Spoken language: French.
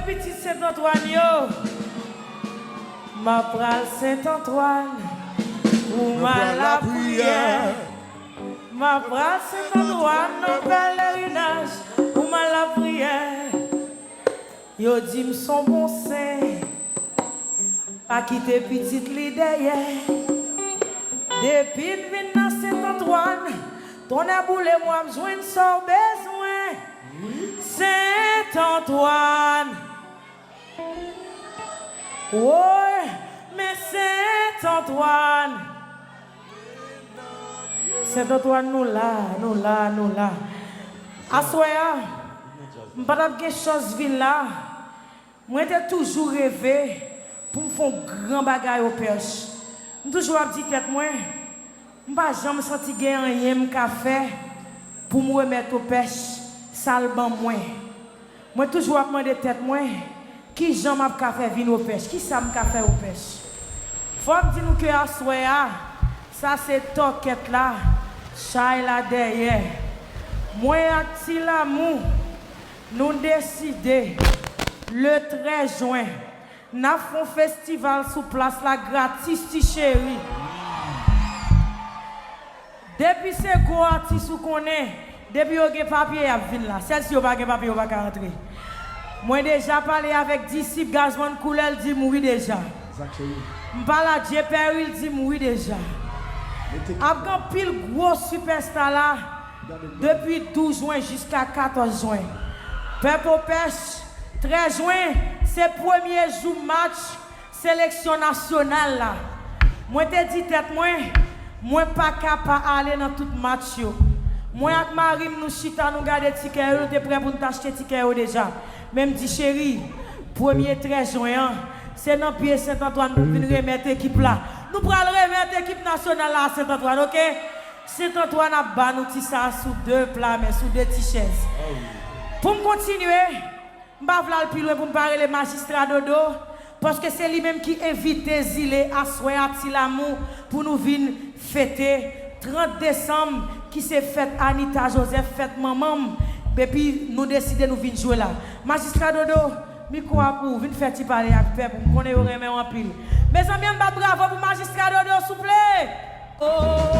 petit Saint-Antoine, yo. Ma pral Saint-Antoine, ou ma la prière. Ma pral Saint-Antoine, nos pèlerinages, ou ma la prière. Yo dit m'son bon saint, pas quitter petite li derrière. Depuis vin dans Saint-Antoine, ton aboulé moi besoin sans besoin. Saint-Antoine, ouais, mais Saint-Antoine, Saint-Antoine nous là. Assoya, m'pas pas quelque chose ville là. Moi j'ai toujours rêvé pour me faire un grand bagage au pêche. Toujours à dire tête moi, m'pas jamais senti gagner un café pour me remettre au pêche. Salban moi. Moi toujours à demander tête moi, qui j'aime à café vin au pêche, qui ça me café au pêche. Faut dire nous que à soya, ça c'est toquette là, chay là derrière. Moi à Tilamou, nous décidé le 13 juin, nous avons un festival sous place la gratis ti chéri. Depuis c'est quoi artiste ou connaît? Depuis que vous papier à venir là, celle-ci n'a pas de papier, vous ne pouvez pas rentrer. Moi déjà parlé avec disciple Gazman Koulel, dit mourir déjà. Je parle à Dieu Père, il dit mourir déjà. Après pile gros superstar là, depuis 12 juin jusqu'à 14 juin. Peuple pêche, 13 juin, c'est le premier jour match sélection nationale là. Moi te dit tête moi pas capable d'aller dans tout match yo. Moi avec Marim nous chita nous garder ticket, nous t'es prêt pour nous acheter ticket déjà. Même dit chéri, premier 13 juin, c'est dans pied Saint-Antoine pour venir remettre l'équipe là. Nous prenons remettre l'équipe nationale là à Saint-Antoine, OK? Saint-Antoine a ban nous ça sous deux plats mais sous deux petites chaises. Pour me continuer, je vais plus loin pour me parler les magistrats dodo parce que c'est lui-même qui invite Zilé à soir à Tilamou pour nous venir fêter 30 décembre qui s'est fait Anita Joseph, fête maman, et puis nous décidons de venir jouer là. Magistrat Dodo, micro à vous, venez faire parler avec peuple, pour qu'on ait en pile. Mes amis, bravo pour Magistrat Dodo, s'il vous plaît. Oh.